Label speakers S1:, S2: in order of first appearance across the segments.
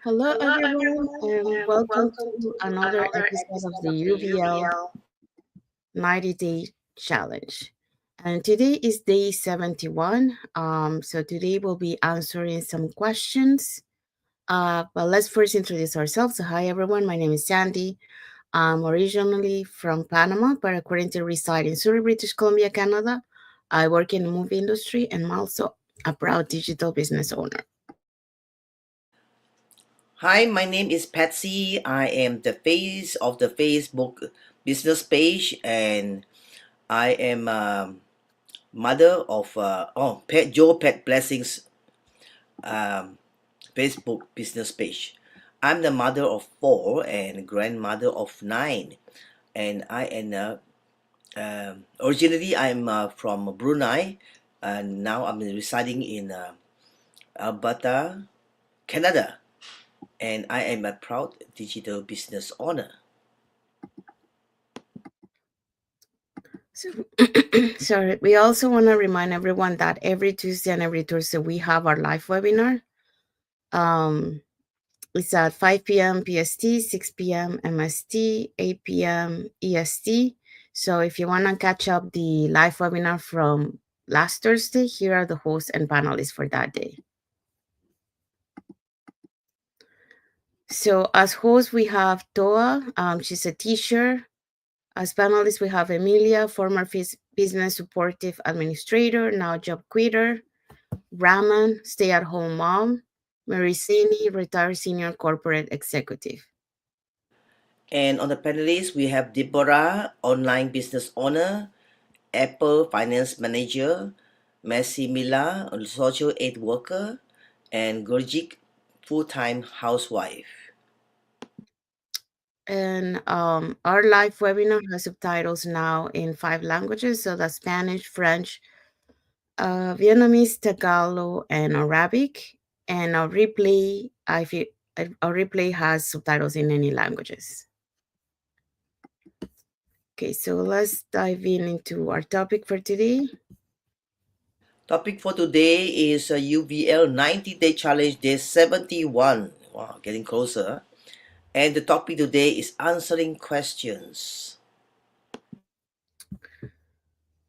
S1: Hello,
S2: Hello,
S1: everyone,
S2: everyone,
S1: and
S2: and
S1: welcome
S2: welcome
S1: to
S2: to
S1: another
S2: another
S1: episode of
S2: episode
S1: the
S2: of the
S1: UVL
S2: UVL.
S1: 90-Day Challenge. And today is day 71. So today we'll be answering some questions. But let's first introduce ourselves. So, hi, everyone. My name is Sandy. I'm originally from Panama, but currently reside in Surrey, British Columbia, Canada. I work in the movie industry and I'm also a proud digital business owner.
S3: Hi, my name is Patsy. I am the face of the Facebook business page, and I am mother of Pet Joe Pet Blessings um, Facebook business page. I'm the mother of four and grandmother of nine, and I am originally I'm from Brunei, and now I'm residing in Alberta, Canada, and I am a proud digital business owner.
S1: So, sorry, we also want to remind everyone that every Tuesday and every Thursday we have our live webinar. Um, it's at 5 p.m. PST, 6 p.m. MST, 8 p.m. EST. So if you want to catch up the live webinar from last Thursday, here are the hosts and panelists for that day. So as host, we have Toa. She's a teacher. As panelists, we have Emilia, former business supportive administrator, now job quitter. Raman, stay-at-home mom. Marisini, retired senior corporate executive.
S3: And on the panelists, we have Deborah, online business owner, Apple finance manager, Messi Mila, a social aid worker, and Gurjik, full-time housewife.
S1: And our live webinar has subtitles now in 5 languages, so that's Spanish, French, Vietnamese, Tagalog, and Arabic. And our replay has subtitles in any languages. Okay, so let's dive into our topic for today.
S3: Topic for today is a UVL 90-day challenge day 71. Wow, getting closer. And the topic today is answering questions.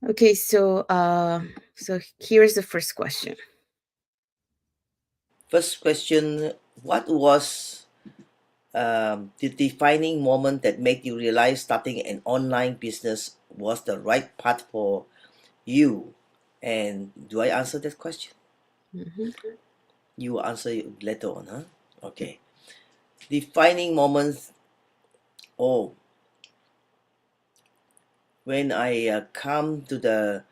S1: Okay, so here's the first question.
S3: First question, what was the defining moment that made you realize starting an online business was the right path for you? And do I answer that question?
S1: Mhm.
S3: You will answer it later on, huh? Okay. Defining moments. Oh, when I come to the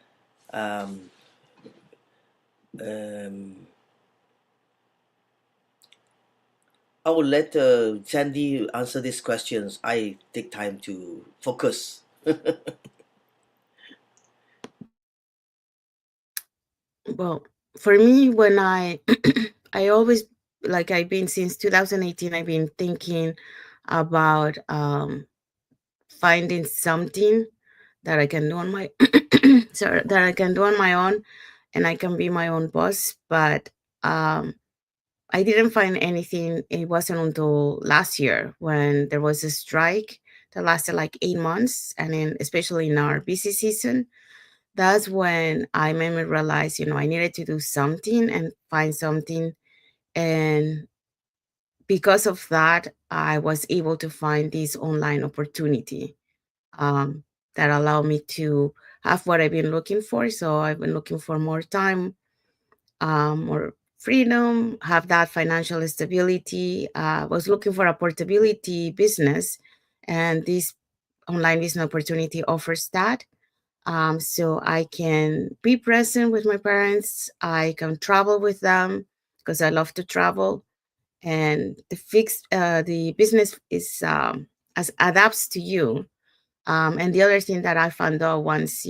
S3: um, um, I will let Sandy answer these questions. I take time to focus.
S1: Well, for me, when I always, like, I've been since 2018, I've been thinking about finding something that I can do on my sorry, that I can do on my own, and I can be my own boss. But um, I didn't find anything. It wasn't until last year when there was a strike that lasted like 8 months, and then especially in our busy season, that's when I made me realize, I needed to do something and find something. And because of that, I was able to find this online opportunity that allowed me to have what I've been looking for. So I've been looking for more time, more freedom, have that financial stability. Was looking for a portability business, and this online business opportunity offers that. So I can be present with my parents. I can travel with them because I love to travel. And the business is as adapts to you. And the other thing that I found out once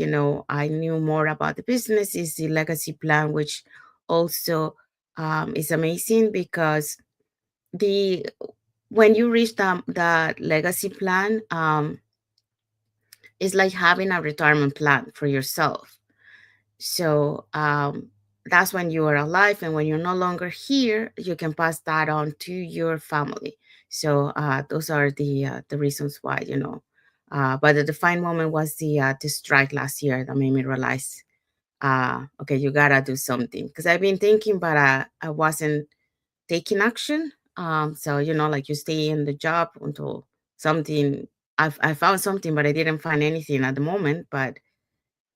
S1: I knew more about the business is the legacy plan, which also is amazing because the when you reach that legacy plan, it's like having a retirement plan for yourself. So that's when you are alive, and when you're no longer here, you can pass that on to your family. So those are the reasons why, but the defining moment was the strike last year that made me realize, okay, you gotta do something, because I've been thinking, but I wasn't taking action. So like you stay in the job until something. I found something, but I didn't find anything at the moment. But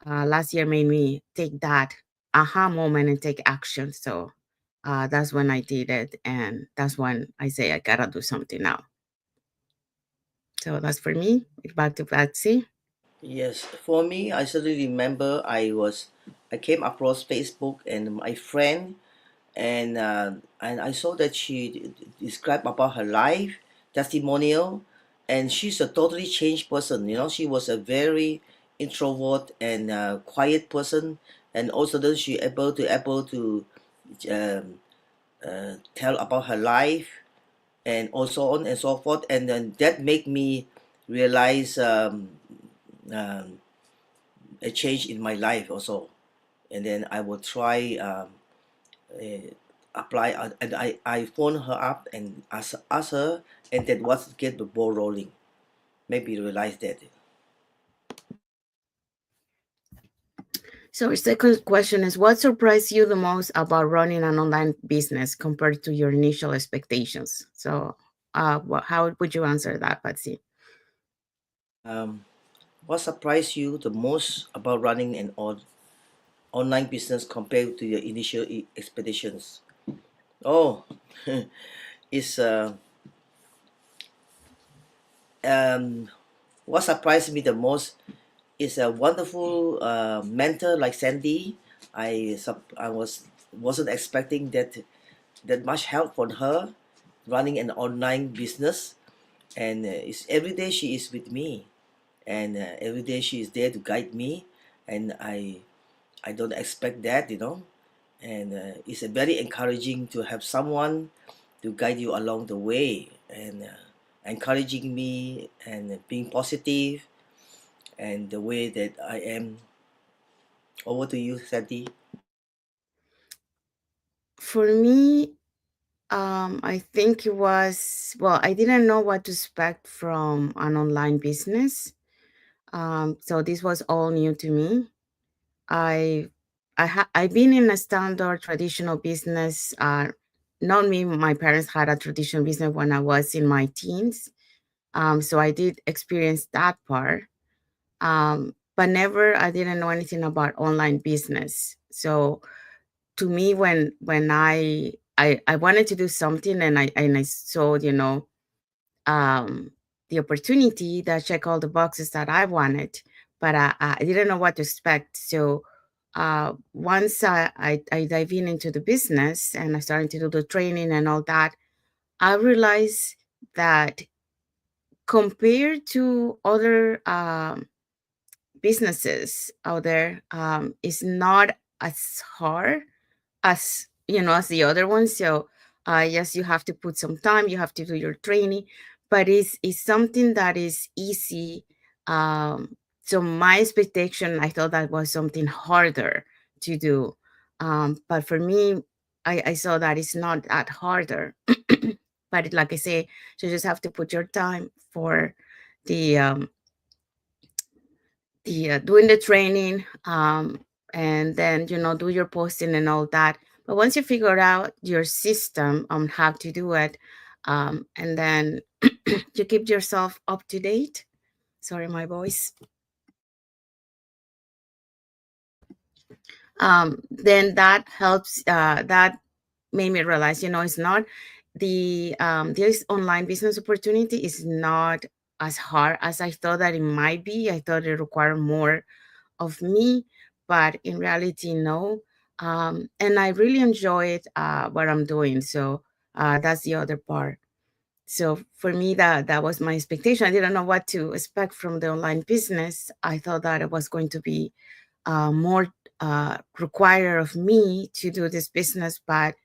S1: last year made me take that aha moment and take action. So that's when I did it, and that's when I say I gotta do something now. So that's for me. Back to Patsy.
S3: Yes, for me, I suddenly remember I came across Facebook and my friend, and I saw that she described about her life testimonial, and she's a totally changed person. She was a very introvert and quiet person, and also then she able to um, tell about her life and also on and so forth, and then that make me realize um, a change in my life also, and then I will try uh, apply and I phone her up and ask her, and then what get the ball rolling, maybe realize that.
S1: So, our second question is, what surprised you the most about running an online business compared to your initial expectations? So, how would you answer that, Patsy?
S3: um, what surprised you the most about running an online business compared to your initial expectations? Oh, it's um what surprised me the most is a wonderful mentor like Sandy. I wasn't expecting that much help from her running an online business, and it's every day she is with me, and every day she is there to guide me, and I don't expect that. And it's a very encouraging to have someone to guide you along the way, and encouraging me and being positive and the way that I am. Over to you, Sandy.
S1: For me, I think it was, well, I didn't know what to expect from an online business. So this was all new to me. I I've been in a standard traditional business. Not me. My parents had a traditional business when I was in my teens. So I did experience that part. But never, I didn't know anything about online business. So to me, when I wanted to do something, and I saw, um, the opportunity that check all the boxes that I wanted, but I didn't know what to expect. So once I dive in into the business and I started to do the training and all that, I realized that compared to other businesses out there, it's not as hard as as the other ones. So yes, you have to put some time, you have to do your training, but it's something that is easy. So my expectation, I thought that was something harder to do, but for me, I saw that it's not that harder. But like I say, you just have to put your time for the doing the training, and then do your posting and all that. But once you figure out your system on how to do it, and then you keep yourself up to date. Sorry, my voice. Then that helps. That made me realize, it's not this online business opportunity is not as hard as I thought that it might be. I thought it required more of me, but in reality, no. And I really enjoyed what I'm doing. So that's the other part. So for me, that was my expectation. I didn't know what to expect from the online business. I thought that it was going to be more required of me to do this business, but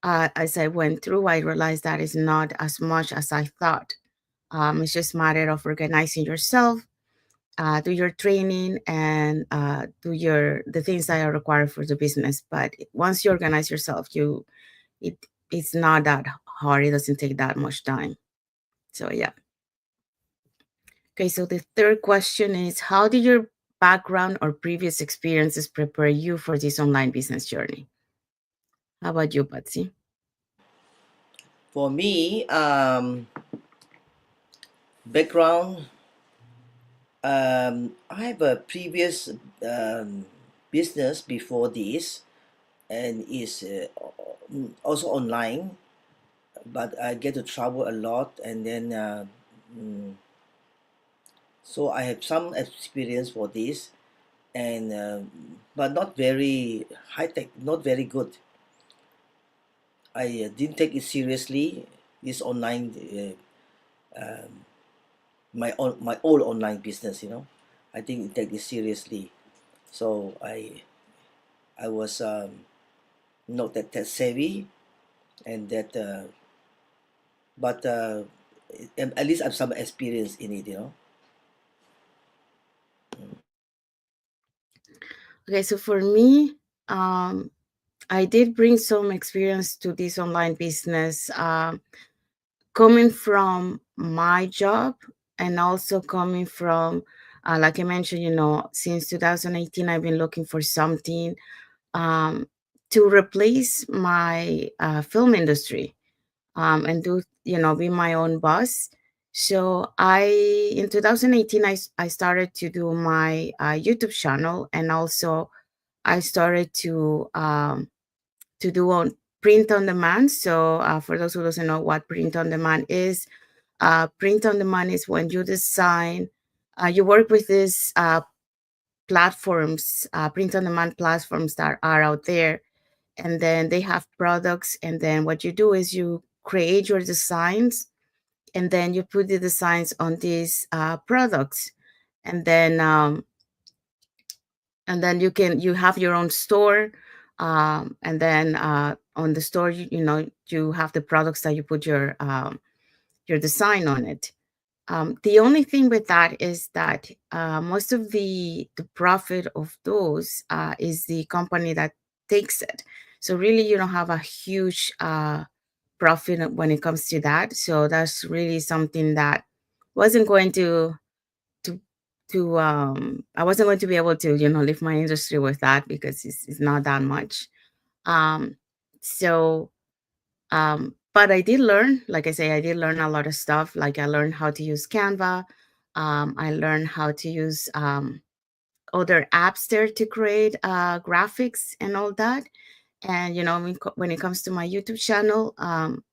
S1: as I went through, I realized that it's not as much as I thought. It's just a matter of organizing yourself, do your training and do your the things that are required for the business. But once you organize yourself, it it's not that hard. It doesn't take that much time. So yeah. Okay, so the third question is, how did your background or previous experiences prepare you for this online business journey? How about you, Patsy?
S3: For me, background, I have a previous business before this, and is also online, but I get to travel a lot, and then mm, so I have some experience for this, and but not very high tech, not very good. I didn't take it seriously. This online, my old online business, I didn't take it seriously. So I was not that savvy, and that but at least I have some experience in it.
S1: Okay, so for me, um, I did bring some experience to this online business, coming from my job and also coming from, like I mentioned, since 2018, I've been looking for something um, to replace my film industry, and do, be my own boss. So in 2018, I started to do my YouTube channel, and also I started to do on print on demand. So for those who doesn't know what print on demand is, print on demand is when you design, you work with these platforms, print on demand platforms that are out there, and then they have products. And then what you do is you create your designs, and then you put the designs on these products, and then you have your own store, and then on the store, you have the products that you put your design on it. The only thing with that is that most of the profit of those is the company that takes it. So really, you don't have a huge profit when it comes to that. So that's really something that wasn't going to I wasn't going to be able to leave my industry with that, because it's not that much. Um, so but I did learn, like I say, I did learn a lot of stuff. Like I learned how to use Canva. I learned how to use other apps there to create graphics and all that. And when it comes to my YouTube channel,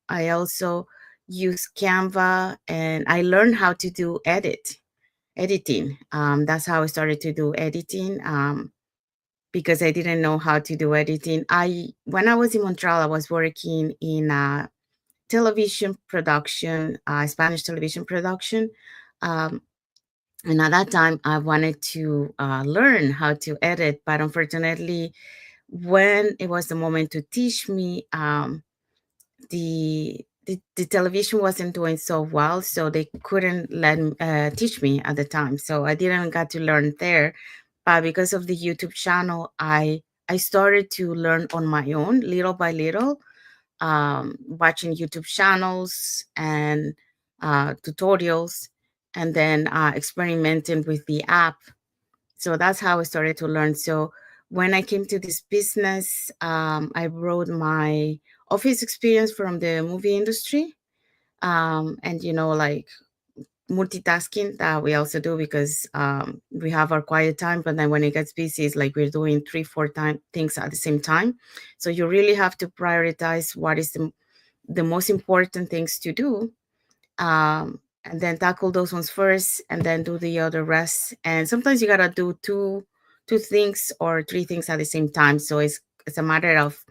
S1: I also use Canva, and I learned how to do editing. That's how I started to do editing, because I didn't know how to do editing. When I was in Montreal, I was working in television production, Spanish television production. Um, and at that time, I wanted to learn how to edit, but unfortunately, when it was the moment to teach me, the television wasn't doing so well, so they couldn't teach me at the time. So I didn't get to learn there. But because of the YouTube channel, I started to learn on my own, little by little, watching YouTube channels and tutorials, and then experimenting with the app. So that's how I started to learn. So when I came to this business, I brought my office experience from the movie industry, and like multitasking that we also do, because we have our quiet time, but then when it gets busy, it's like we're doing three, four time things at the same time. So you really have to prioritize what is the most important things to do, and then tackle those ones first, and then do the other rest. And sometimes you gotta do two things or three things at the same time. So it's a matter of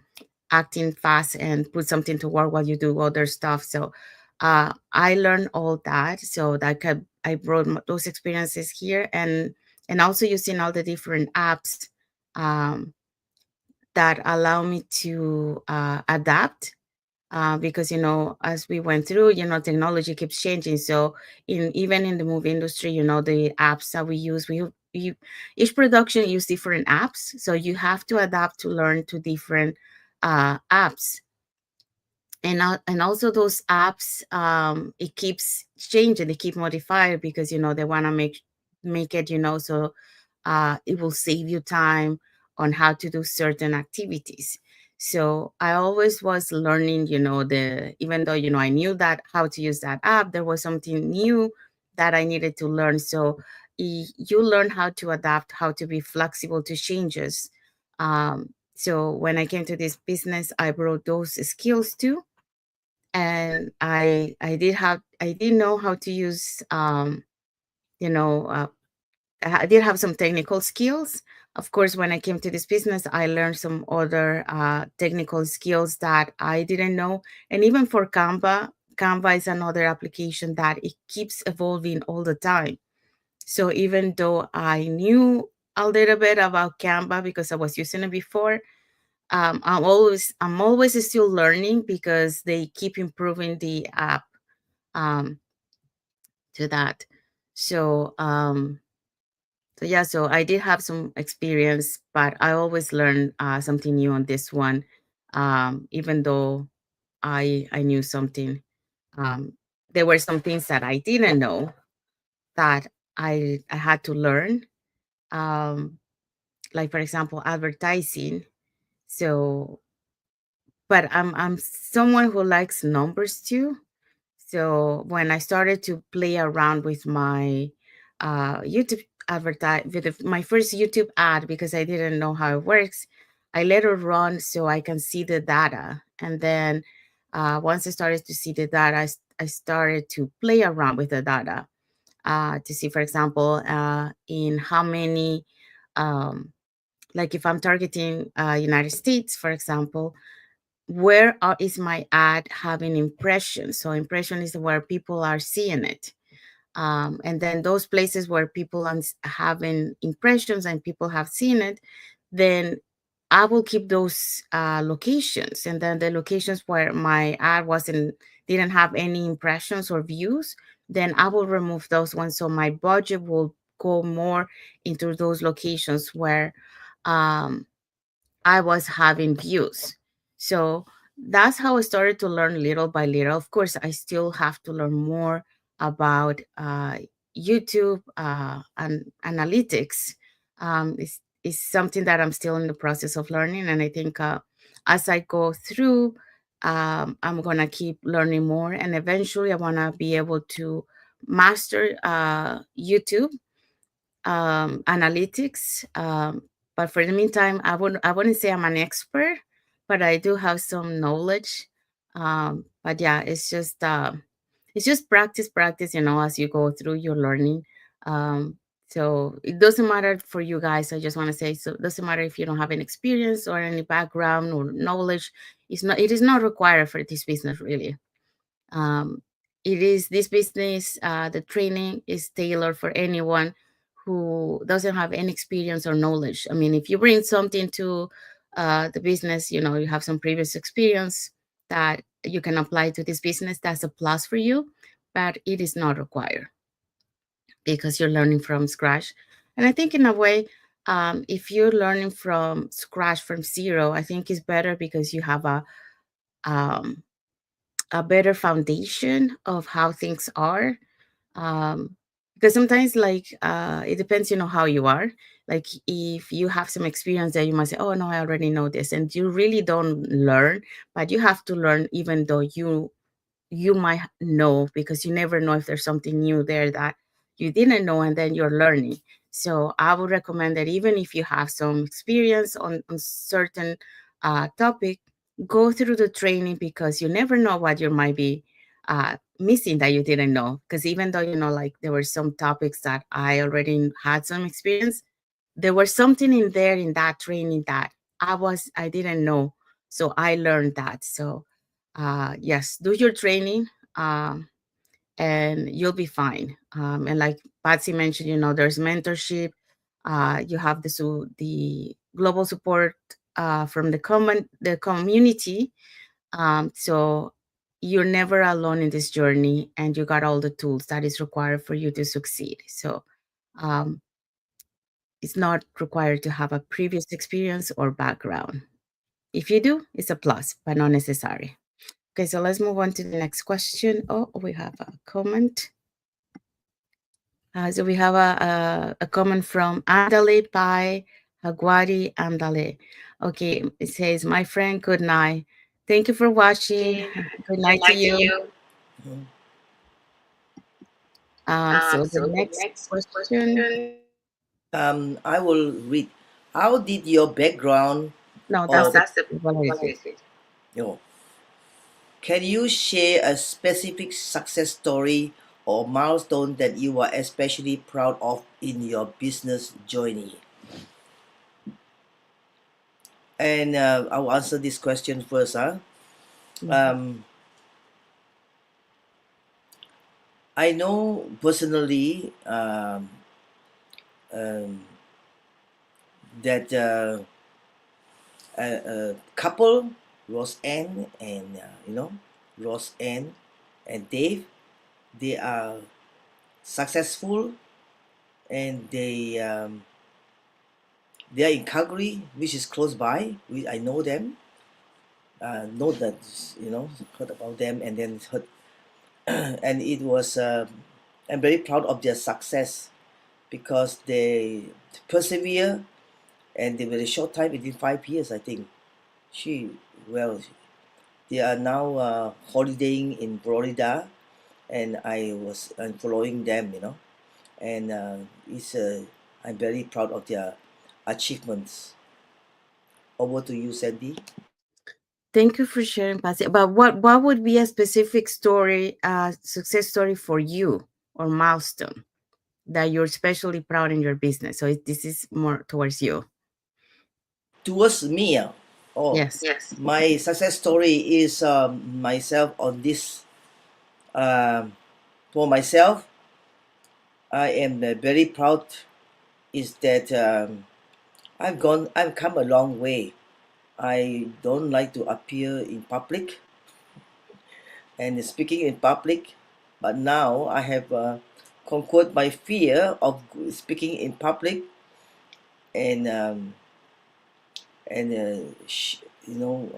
S1: acting fast and put something to work while you do other stuff. So I learned all that, so that I brought those experiences here, and also using all the different apps um, that allow me to adapt. because as we went through, technology keeps changing. So even in the movie industry, the apps that we use, each production use different apps, so you have to adapt to learn to different apps. And also those apps, it keeps changing, they keep modifying, because they want to make it, so it will save you time on how to do certain activities. So I always was learning, even though I knew that how to use that app, there was something new that I needed to learn. So you learn how to adapt, how to be flexible to changes. So when I came to this business, I brought those skills too. And I did know how to use, you know uh, I did have some technical skills. Of course, when I came to this business, I learned some other technical skills that I didn't know. And even for Canva is another application that it keeps evolving all the time. So even though I knew a little bit about Canva because I was using it before, I'm always still learning, because they keep improving the app, um, to that. So yeah, so I did have some experience, but I always learn something new on this one, even though I knew something. Um, there were some things that I didn't know that I had to learn, um, like for example advertising. So, but I'm someone who likes numbers too. So when I started to play around with my YouTube my first YouTube ad, because I didn't know how it works, I let it run so I can see the data. And then once I started to see the data, I started to play around with the data, to see, for example, in how many, um, like if I'm targeting United States, for example, is my ad having impressions? So impression is where people are seeing it, and then those places where people are having impressions and people have seen it, then I will keep those locations. And then the locations where my ad didn't have any impressions or views, then I will remove those ones. So my budget will go more into those locations where um, I was having views. So that's how I started to learn little by little. Of course, I still have to learn more about YouTube and analytics. Is something that I'm still in the process of learning, and I think as I go through, I'm gonna keep learning more, and eventually, I wanna be able to master YouTube analytics. But for the meantime, I wouldn't say I'm an expert, but I do have some knowledge. But yeah, it's just practice, practice. As you go through your learning. So it doesn't matter for you guys. I just want to say, so it doesn't matter if you don't have any experience or any background or knowledge. It is not required for this business, really. um, it is this business, the training is tailored for anyone who doesn't have any experience or knowledge. I mean, if you bring something to the business, you have some previous experience that you can apply to this business, that's a plus for you, but it is not required because you're learning from scratch. And I think, in a way, if you're learning from scratch, from zero, I think it's better because you have um, a better foundation of how things are. um because sometimes, like, it depends, how you are. Like, if you have some experience, that you might say, oh no, I already know this, and you really don't learn. But you have to learn, even though you might know, because you never know if there's something new there that you didn't know, and then you're learning. So I would recommend that, even if you have some experience on certain topic, go through the training, because you never know what you might be missing that you didn't know. Because even though, like, there were some topics that I already had some experience, there was something in there in that training that I didn't know. So I learned that. So yes, do your training, and you'll be fine. And like Patsy mentioned, there's mentorship. You have the global support from the community. So you're never alone in this journey, and you got all the tools that is required for you to succeed. So um, it's not required to have a previous experience or background. If you do, it's a plus, but not necessary. Okay, so let's move on to the next question. Oh, we have a comment. So we have a comment from Andale Pai Hagwadi Andale. Okay, it says, my friend, good night. Thank you for watching. Good
S2: Good
S1: night to
S2: night to
S1: you.
S2: you.
S3: Mhm.
S1: So the
S2: So the
S1: next
S2: next
S1: question.
S2: question.
S3: I will read. How did your background
S1: No,
S2: No,
S1: that's
S3: of
S1: the
S2: that's the
S1: what I said.
S2: quality.
S3: you can you share a specific success story or milestone that you are especially proud of in your business journey? And I'll answer this question first.
S1: Mhm.
S3: Um, I know personally um, that a couple, Ross Ann and Ross Ann and Dave, they are successful, and they are in Calgary, which is close by. I know them, know that heard about them, and then heard, and it was I'm very proud of their success because they persevere, and they very short time within 5 years, I think. She well, they are now holidaying in Florida, and I'm following them, and it's I'm very proud of their achievements. Over to you, Sandy.
S1: Thank you for sharing, Patsy. But what would be a specific story, success story for you or milestone that you're especially proud in your business? So this is more towards you.
S3: Towards me, oh,
S1: Yes.
S2: Yes.
S3: my success story is myself on this. Um, for myself, I am very proud. Is that I've come a long way. I don't like to appear in public and speaking in public, but now I have conquered my fear of speaking in public, and and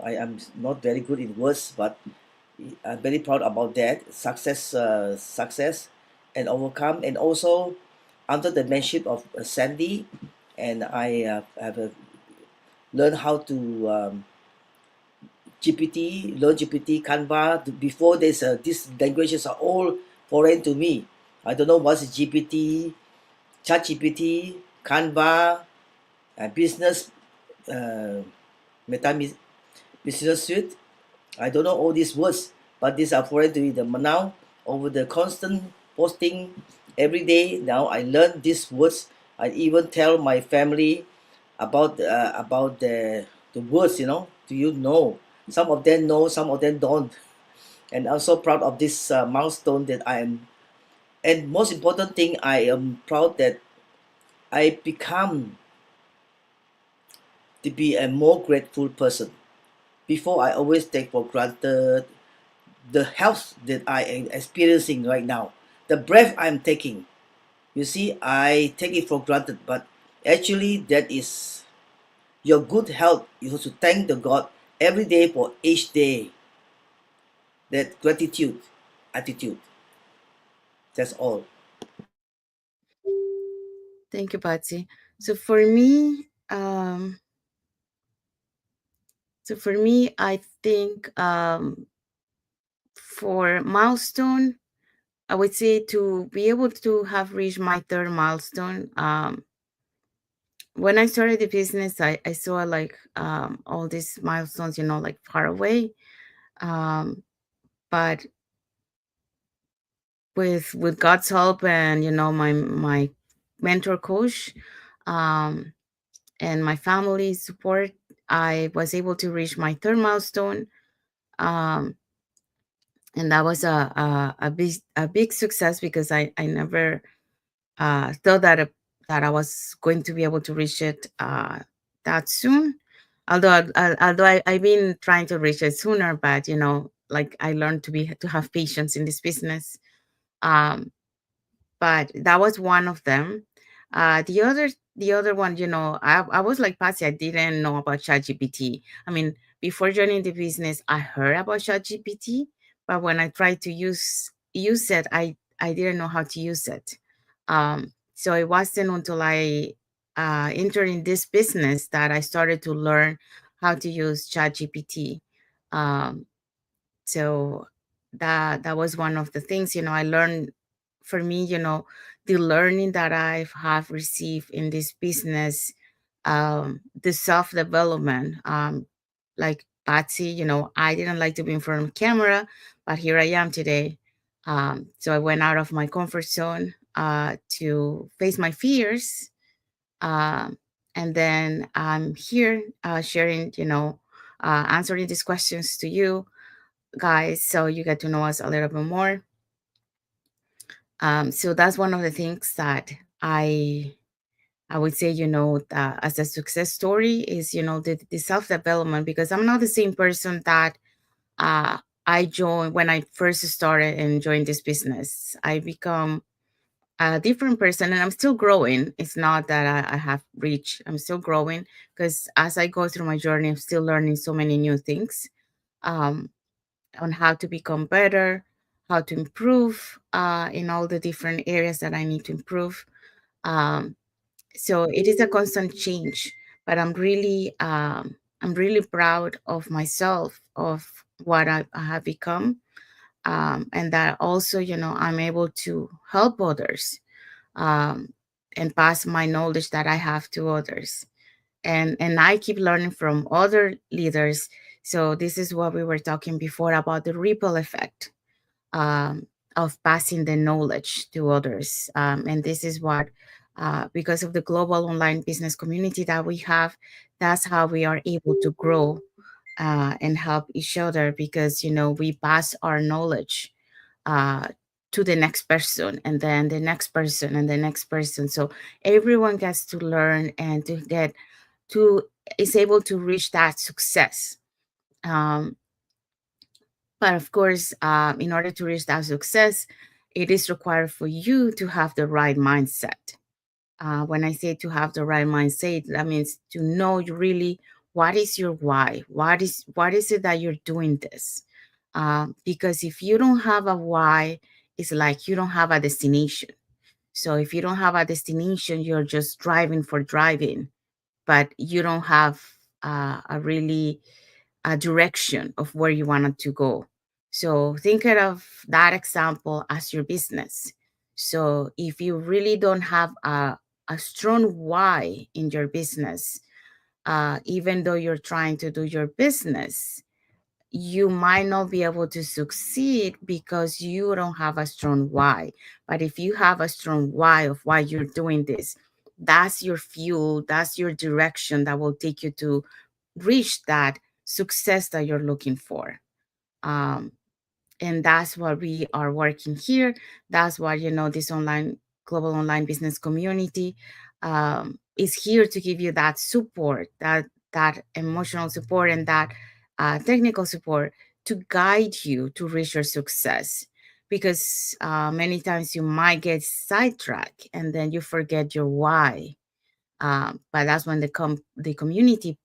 S3: I am not very good in words, but I'm very proud about that success and overcome, and also under the mentorship of Sandy, and I have learned how to learn GPT, Canva. Before this, these languages are all foreign to me. I don't know what's GPT, Chat GPT, Canva, business, uh, meta business suite. I don't know all these words, but these are foreign to me. Now, over the constant posting every day, now I learn these words. I even tell my family about the words. Do you know? Some of them know, some of them don't. And I'm so proud of this milestone that I am. And most important thing, I am proud that I become to be a more grateful person. Before, I always take for granted the health that I am experiencing right now, the breath I'm taking. You see, I take it for granted, but actually, that is your good health. You have to thank the God every day for each day. That gratitude, attitude. That's all.
S1: Thank you, Patsy. So for me, I think for milestone, I would say to be able to have reached my third milestone. When I started the business, I saw like all these milestones, like far away. Um, but with God's help and my mentor coach, um, and my family's support, I was able to reach my third milestone. Um, and that was a big success because I never thought that I was going to be able to reach it that soon. I've been trying to reach it sooner, but like I learned to have patience in this business. Um, but that was one of them. The other one, I was like Patsy, I didn't know about ChatGPT. I mean, before joining the business, I heard about ChatGPT, but when I tried to use it, I didn't know how to use it. So it wasn't until I entered in this business that I started to learn how to use ChatGPT. Um, so that was one of the things I learned. For me, the learning that I have received in this business, the self development, like Patsy, I didn't like to be in front of camera, but here I am today. So I went out of my comfort zone to face my fears, um, and then I'm here sharing, answering these questions to you guys, so you get to know us a little bit more. So that's one of the things that I would say, that as a success story is, the self development, because I'm not the same person that uh, I joined when I first started and joined this business. I become a different person, and I'm still growing. It's not that I have reached. I'm still growing, because as I go through my journey, I'm still learning so many new things. Um, on how to become better, how to improve in all the different areas that I need to improve. Um, so it is a constant change, but I'm really proud of myself, of what I have become, and that also I'm able to help others, um, and pass my knowledge that I have to others, and I keep learning from other leaders. So this is what we were talking before about the ripple effect, um, of passing the knowledge to others. And this is what, because of the global online business community that we have, that's how we are able to grow and help each other, because we pass our knowledge uh, to the next person, and then the next person, and the next person. So everyone gets to learn and to get to is able to reach that success. Um, but of course, in order to reach that success, it is required for you to have the right mindset. When I say to have the right mindset, that means to know you really what is your why. What is it that you're doing this? Because if you don't have a why, it's like you don't have a destination. So if you don't have a destination, you're just driving for driving, but you don't have a really a direction of where you wanted to go. So think of that example as your business. So if you really don't have a strong why in your business, even though you're trying to do your business, you might not be able to succeed because you don't have a strong why. But if you have a strong why of why you're doing this, that's your fuel, that's your direction that will take you to reach that success that you're looking for. Um, and that's what we are working here. That's why this global online business community is here to give you that support, that emotional support, and that technical support to guide you to reach your success. Because many times you might get sidetracked and then you forget your why. But that's when the community,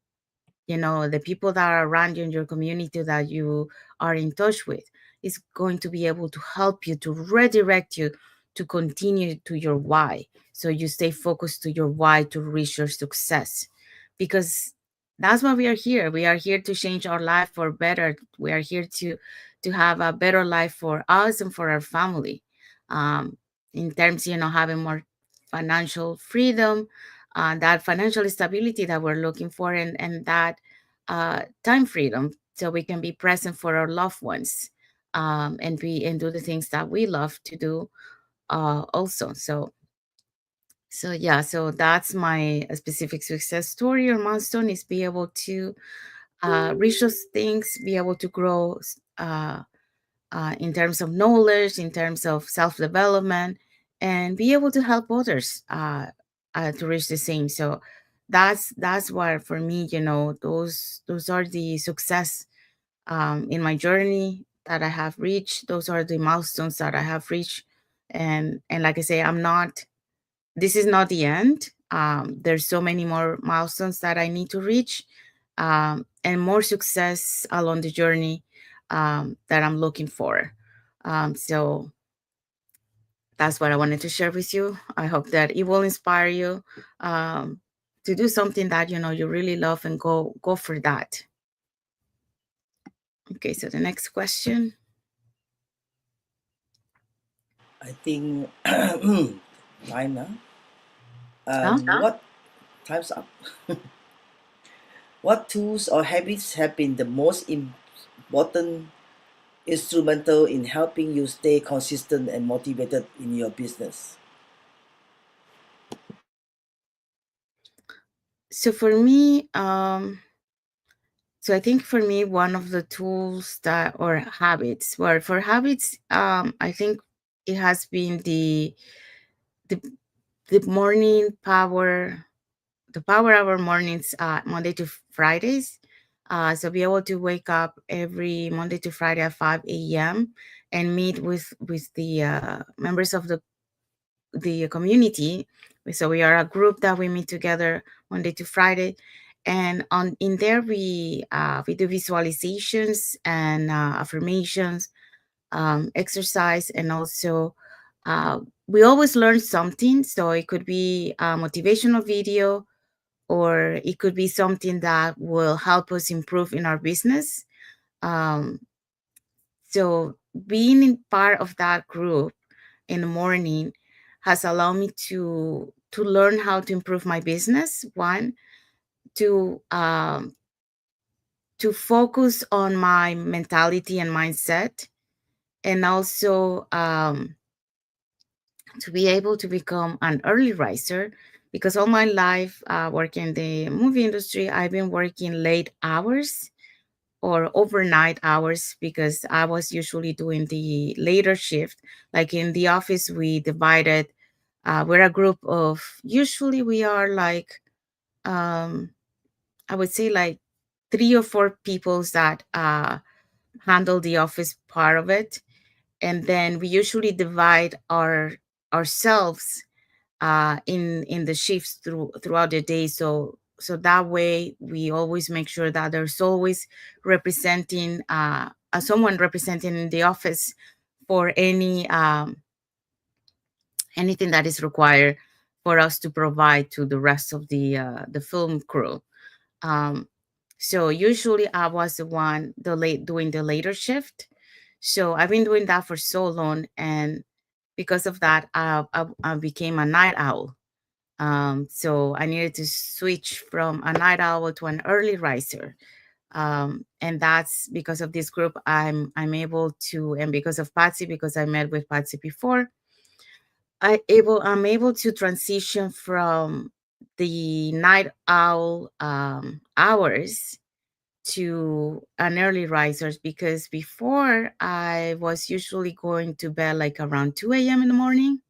S1: the people that are around you in your community that you are in touch with, is going to be able to help you, to redirect you to continue to your why, so you stay focused to your why to reach your success. Because that's why we are here to change our life for better. We are here to have a better life for us and for our family, um, in terms having more financial freedom, that financial stability that we're looking for, and that time freedom, so we can be present for our loved ones, and do the things that we love to do, also. So yeah, so that's my specific success story or milestone, is be able to reach those things, be able to grow, in terms of knowledge, in terms of self development, and be able to help others to reach the same. So that's what for me, those are the success in my journey that I have reached. Those are the milestones that I have reached. And like I say, I'm not this is not the end. There's so many more milestones that I need to reach, and more success along the journey that I'm looking for. So that's what I wanted to share with you. I hope that it will inspire you um, to do something that you really love, and go for that. Okay, so the next question.
S3: I think time now.
S1: Huh?
S3: What time's up? What tools or habits have been the most important instrumental in helping you stay consistent and motivated in your business?
S1: So for me, so I think for me, one of the tools that or habits, well, for habits, I think it has been the the morning power, the power hour mornings, Monday to Fridays. So be able to wake up every Monday to Friday at 5 a.m. and meet with the members of the community. So we are a group that we meet together Monday to Friday, and on in there we do visualizations and affirmations, exercise, and also uh, we always learn something. So it could be a motivational video, or it could be something that will help us improve in our business. Um, so being in part of that group in the morning has allowed me to learn how to improve my business. One, to focus on my mentality and mindset, and also to be able to become an early riser, because all my life working in the movie industry, I've been working late hours or overnight hours, because I was usually doing the later shift. Like in the office, we divided. We're a group of, usually we are like, um, I would say like 3 or 4 people that handle the office part of it, and then we usually divide ourselves in the shifts throughout the day. So that way we always make sure that there's always representing someone representing in the office for anything that is required for us to provide to the rest of the film crew. um, so usually I was the one doing the later shift. So I've been doing that for so long, and because of that I became a night owl. So I needed to switch from a night owl to an early riser. And that's because of this group. I'm able to, and because of Patsy, because I met with Patsy before, I'm able to transition from the night owl hours to an early risers, because before I was usually going to bed like around 2 a.m. in the morning,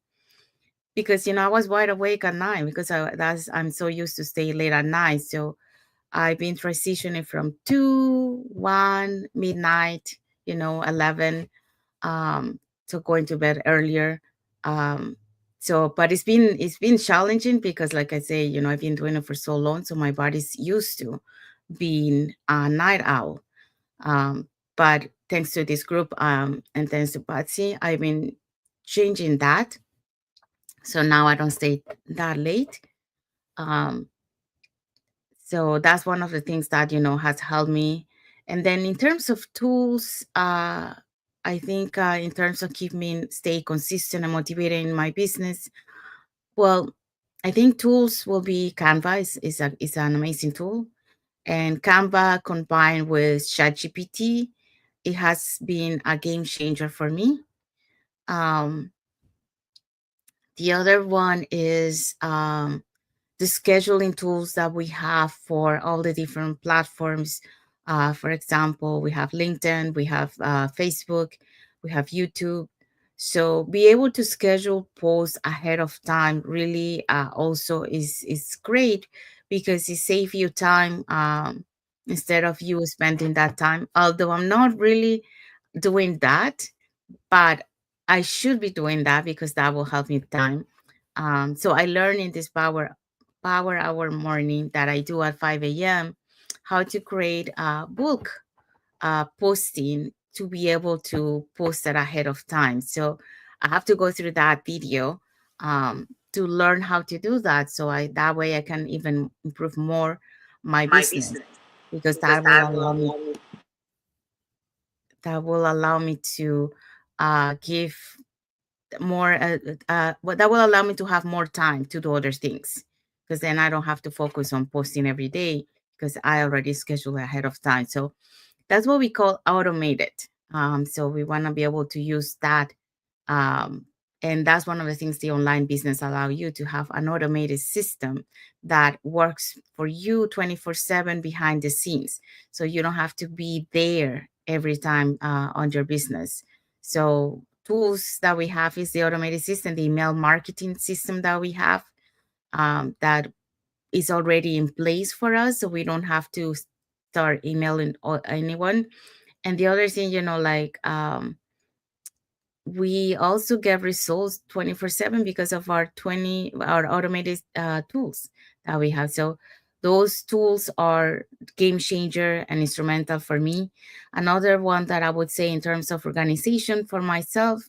S1: because I was wide awake at night, because I'm so used to stay late at night. So I've been transitioning from 2, 1, midnight, 11, so going to bed earlier. Um, so, but it's been challenging, because, like I say, I've been doing it for so long, so my body's used to being a night owl. Um, but thanks to this group, and thanks to Patsy, I've been changing that. So now I don't stay that late. Um, so that's one of the things that has helped me. And then in terms of tools, I think in terms of keeping me stay consistent and motivated in my business, well, I think tools will be Canva is an amazing tool. And Canva combined with ChatGPT, it has been a game changer for me. Um, the other one is the scheduling tools that we have for all the different platforms. For example, we have LinkedIn, we have Facebook, we have YouTube. So be able to schedule posts ahead of time really also is great, because it saves you time, instead of you spending that time. Although I'm not really doing that, but I should be doing that because that will help me time. So I learned in this power hour morning that I do at 5 a.m. how to create a bulk posting to be able to post it ahead of time. So I have to go through that video, to learn how to do that. So I that way I can even improve more my
S3: my
S1: business,
S3: business
S1: because
S3: because that will allow me.
S1: that will allow me to give more well, that will allow me to have more time to do other things, because then I don't have to focus on posting every day because I already schedule ahead of time. So that's what we call automated. So we want to be able to use that, um, and that's one of the things the online business allow you to have an automated system that works for you 24/7 behind the scenes, so you don't have to be there every time on your business. So tools that we have is the automated system, the email marketing system that we have, that is already in place for us, so we don't have to start emailing anyone. And the other thing, like, we also get results 24/7 because of our automated tools that we have. So those tools are game changer and instrumental for me. Another one that I would say in terms of organization for myself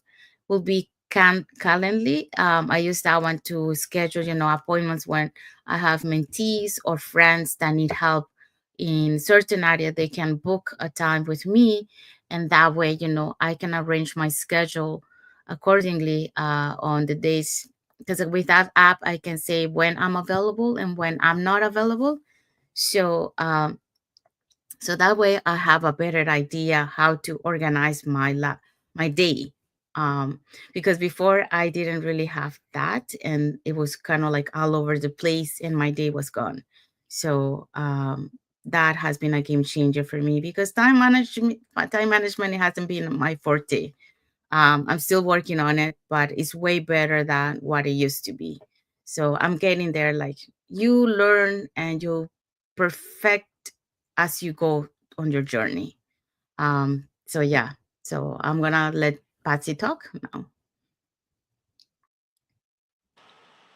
S1: will be Calendly. I use that one to schedule, appointments when I have mentees or friends that need help in certain area. They can book a time with me, and that way, I can arrange my schedule accordingly, on the days, because with that app I can say when I'm available and when I'm not available. So that way I have a better idea how to organize my day, um because before I didn't really have that, and it was kind of like all over the place and my day was gone. So that has been a game changer for me, because time management hasn't been my forte. I'm still working on it, but it's way better than what it used to be. So I'm getting there. Like, you learn and you perfect as you go on your journey. So yeah. So I'm gonna let Patsy talk now.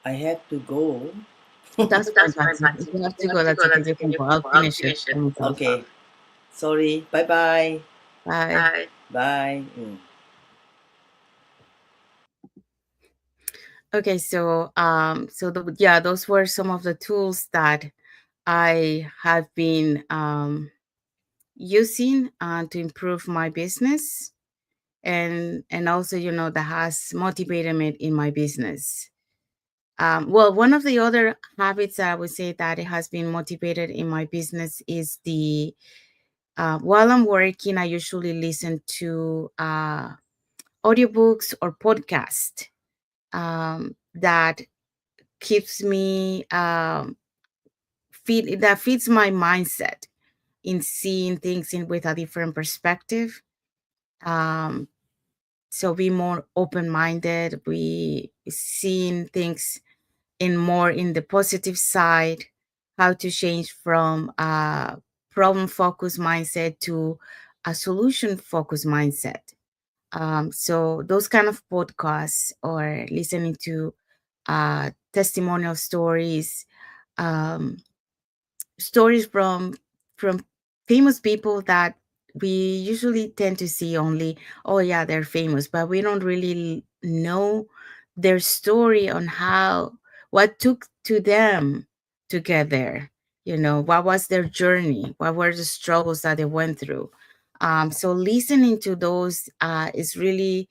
S3: I have to go.
S1: That's fine,
S3: That's fine,
S1: Patsy. If
S3: Patsy.
S1: you have
S3: You
S1: to
S3: have
S1: go,
S3: to
S1: that's
S3: go.
S1: okay.
S3: That's
S1: You
S3: okay.
S1: can
S3: You
S1: go.
S3: can
S1: I'll
S3: go. I'll
S1: finish it
S3: finish it.
S1: by myself.
S3: Okay. Sorry. Bye bye.
S1: Bye.
S3: Bye. Bye. Mm.
S1: Okay, yeah, those were some of the tools that I have been using to improve my business, and also, that has motivated me in my business. Well, one of the other habits that I would say that it has been motivated in my business is the while I'm working, I usually listen to audiobooks or podcast, that keeps me that feeds my mindset in seeing things in with a different perspective. um, so be more open-minded, we seeing things in the positive side, how to change from a problem focused mindset to a solution focused mindset. So those kind of podcasts, or listening to testimonial stories, um, stories from famous people that we usually tend to see only, oh yeah, they're famous, but we don't really know their story on how, what took to them to get there. What was their journey, what were the struggles that they went through. So listening to those is really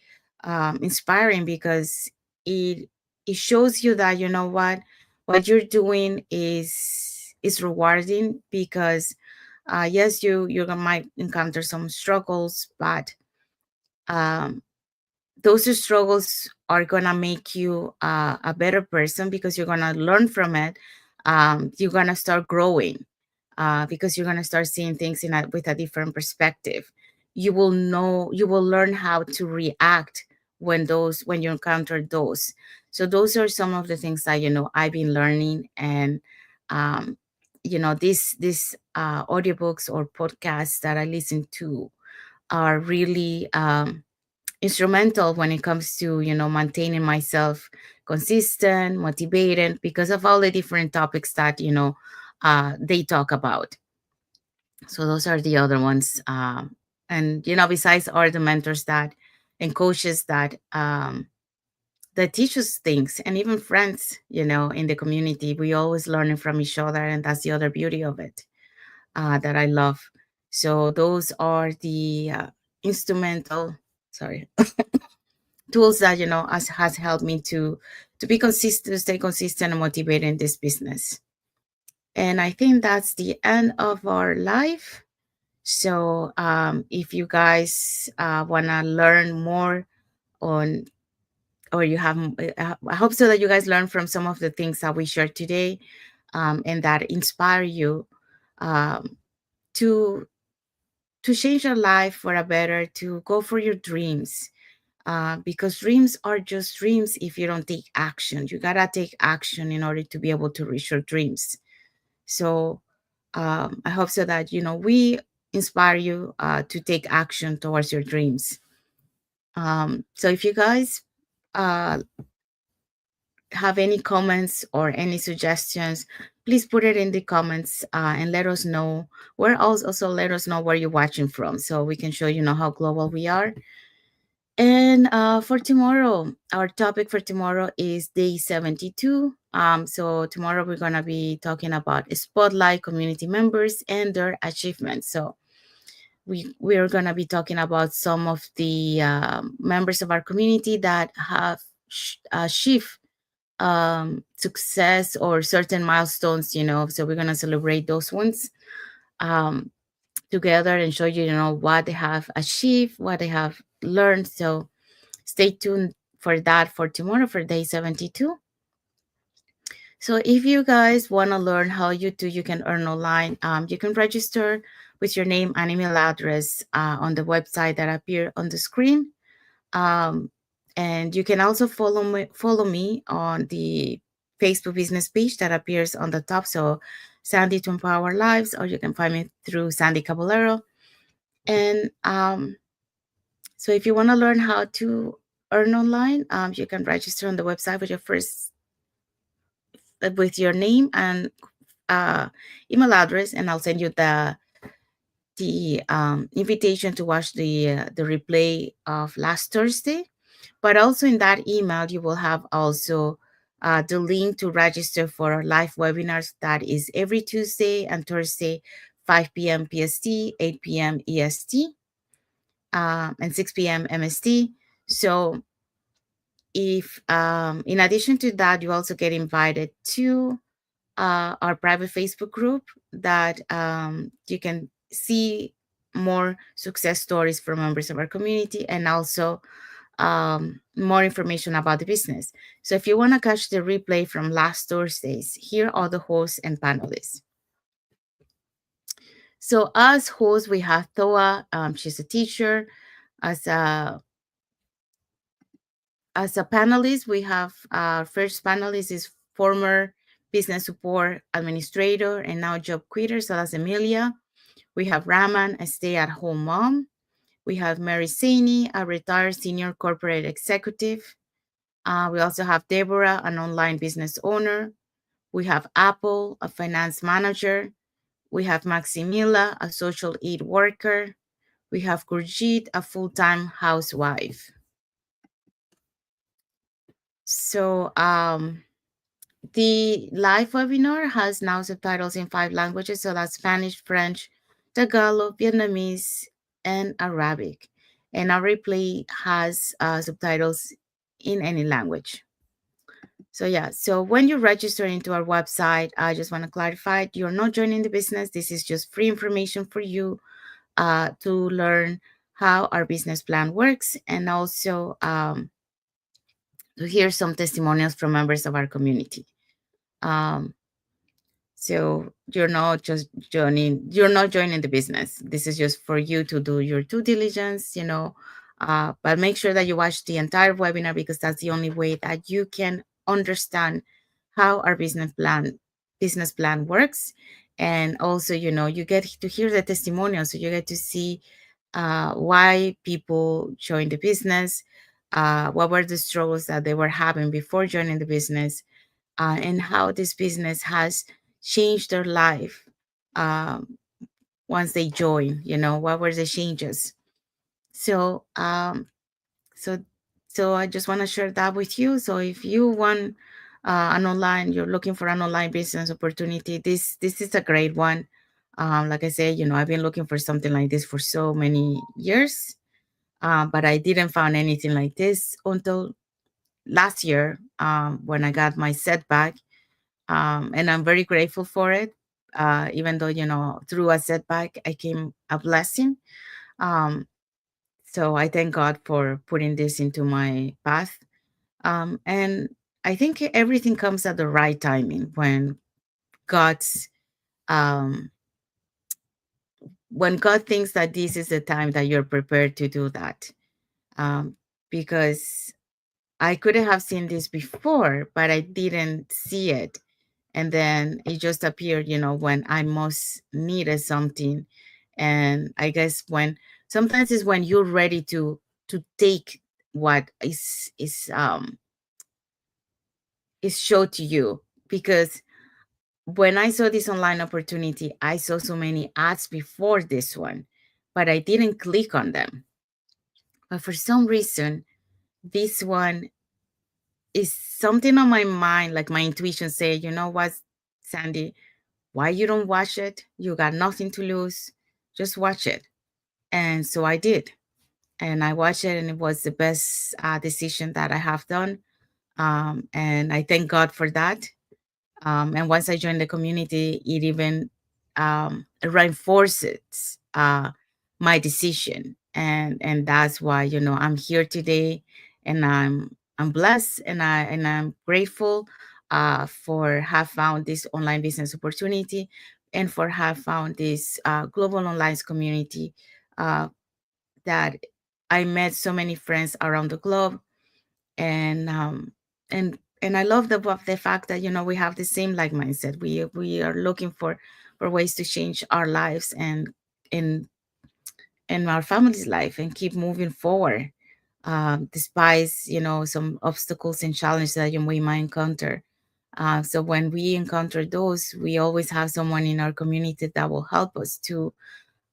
S1: inspiring, because it it shows you that, what you're doing is rewarding, because yes, might encounter some struggles, but um, those struggles are gonna make you a better person, because you're gonna learn from it. You're gonna start growing, because you're gonna start seeing things with a different perspective. You will learn how to react when you encounter those. So those are some of the things that I've been learning, and um, these audiobooks or podcasts that I listen to are really instrumental when it comes to maintaining myself consistent, motivated, because of all the different topics that they talk about. So those are the other ones. And besides are the mentors that and coaches that teach us things, and even friends, in the community. We always learning from each other, and that's the other beauty of it, that I love. So those are the instrumental, sorry, tools that has helped me to be consistent, to stay consistent and motivated in this business. And I think that's the end of our live. So if you guys want to learn more on, or you have, I hope so that you guys learn from some of the things that we shared today, and that inspire you um, to change your life for a better, to go for your dreams, because dreams are just dreams if you don't take action. You gotta take action in order to be able to reach your dreams. So I hope so that we inspire you to take action towards your dreams. So if you guys uh, have any comments or any suggestions, please put it in the comments, and let us know. Where also let us know where you're watching from, so we can show how global we are. And for tomorrow, our topic for tomorrow is day 72. So tomorrow we're gonna be talking about spotlight community members and their achievements. So we're gonna be talking about some of the members of our community that have achieved success or certain milestones. So we're gonna celebrate those ones um, together and show what they have achieved, what they have learned. So stay tuned for that for tomorrow for day 72. So if you guys want to learn how you can earn online, you can register with your name and email address on the website that appear on the screen. Um, and you can also follow me on the Facebook business page that appears on the top. So Sandy to Empower Lives, or you can find me through Sandy Caballero. And so if you want to learn how to earn online, you can register on the website with with your name and email address, and I'll send you the invitation to watch the replay of last Thursday. But also in that email, you will have also the link to register for our live webinars. That is every Tuesday and Thursday, 5 p.m. PST, 8 p.m. EST, and 6 p.m. MST. So if in addition to that, you also get invited to our private Facebook group that you can see more success stories from members of our community, and also more information about the business. So if you want to catch the replay from last Thursdays, here are the hosts and panelists. So as hosts, we have Thoa. She's a teacher. As a panelist, we have our first panelist is former business support administrator and now job quitter. So that's Emilia. We have Raman, a stay-at-home mom. We have Mary Saini, a retired senior corporate executive. We also have Deborah, an online business owner. We have Apple, a finance manager. We have Maximila, a social aid worker. We have Gurjit, a full-time housewife. So the live webinar has now subtitles in 5 languages. So that's Spanish, French, Tagalog, Vietnamese, and Arabic. And our replay has subtitles in any language. So yeah, so when you register into our website, I just want to clarify, you're not joining the business. This is just free information for you to learn how our business plan works, and also to hear some testimonials from members of our community. So you're not joining the business. This is just for you to do your due diligence, but make sure that you watch the entire webinar, because that's the only way that you can understand how our business plan business plan works. And also, you get to hear the testimonials, so you get to see why people joined the business, what were the struggles that they were having before joining the business, and how this business has changed their life once they join. What were the changes. So so so I just want to share that with you. So if you want you're looking for an online business opportunity, this is a great one. Like I said, I've been looking for something like this for so many years, but I didn't find anything like this until last year, when I got my setback. And I'm very grateful for it. Even though, through a setback, I came a blessing. Um, so I thank God for putting this into my path. And I think everything comes at the right timing God's, um, when God thinks that this is the time that you're prepared to do that. Um, because I could have seen this before, but I didn't see it. And then it just appeared, when I most needed something. And I guess sometimes it's when you're ready to take what is showed to you. Because when I saw this online opportunity, I saw so many ads before this one, but I didn't click on them. But for some reason, this one is something on my mind, like my intuition say, you know what, Sandy, why you don't watch it? You got nothing to lose. Just watch it. And so I did. And I watched it, and it was the best decision that I have done. And I thank God for that. And once I joined the community, it even reinforces my decision, and that's why I'm here today, and I'm blessed, and I'm grateful for have found this online business opportunity, and for have found this global online community uh, that I met so many friends around the globe, and I love the fact that we have the same like mindset. We are looking for ways to change our lives and and our family's life, and keep moving forward, despite some obstacles and challenges that we might encounter. So when we encounter those, we always have someone in our community that will help us to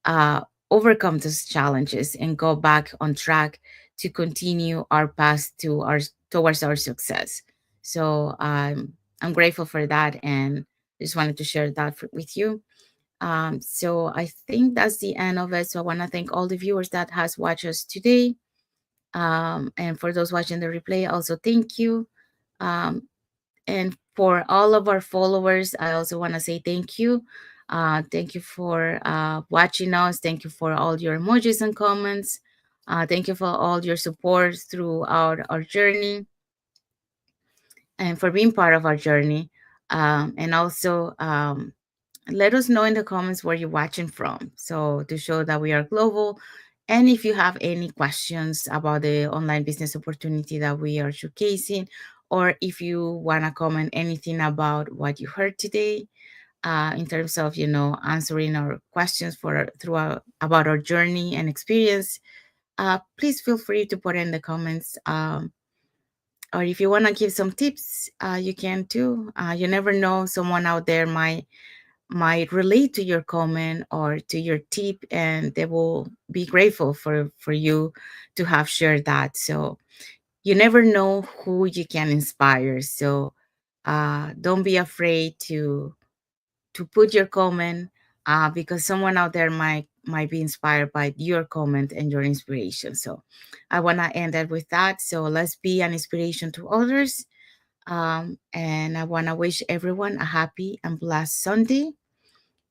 S1: uh, overcome those challenges and go back on track to continue our path towards our success. So I'm grateful for that, and just wanted to share that with you. So I think that's the end of it. So I want to thank all the viewers that has watched us today. And for those watching the replay, also thank you. Um, and for all of our followers, I also want to say thank you. Thank you for watching us. Thank you for all your emojis and comments. Thank you for all your support throughout our journey, and for being part of our journey. And also, let us know in the comments where you're watching from, so to show that we are global. And if you have any questions about the online business opportunity that we are showcasing, or if you want to comment anything about what you heard today, in terms of answering our questions throughout about our journey and experience, please feel free to put in the comments. Or if you want to give some tips, you can too. You never know, someone out there might relate to your comment or to your tip, and they will be grateful for you to have shared that. So you never know who you can inspire. So don't be afraid to put your comment, because someone out there might be inspired by your comment and your inspiration. So I want to end it with that. So let's be an inspiration to others. And I want to wish everyone a happy and blessed Sunday.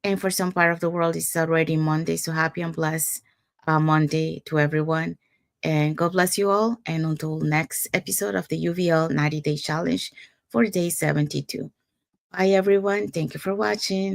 S1: And for some part of the world, it's already Monday. So happy and blessed Monday to everyone. And God bless you all. And until next episode of the UVL 90 Day Challenge for day 72. Bye, everyone. Thank you for watching.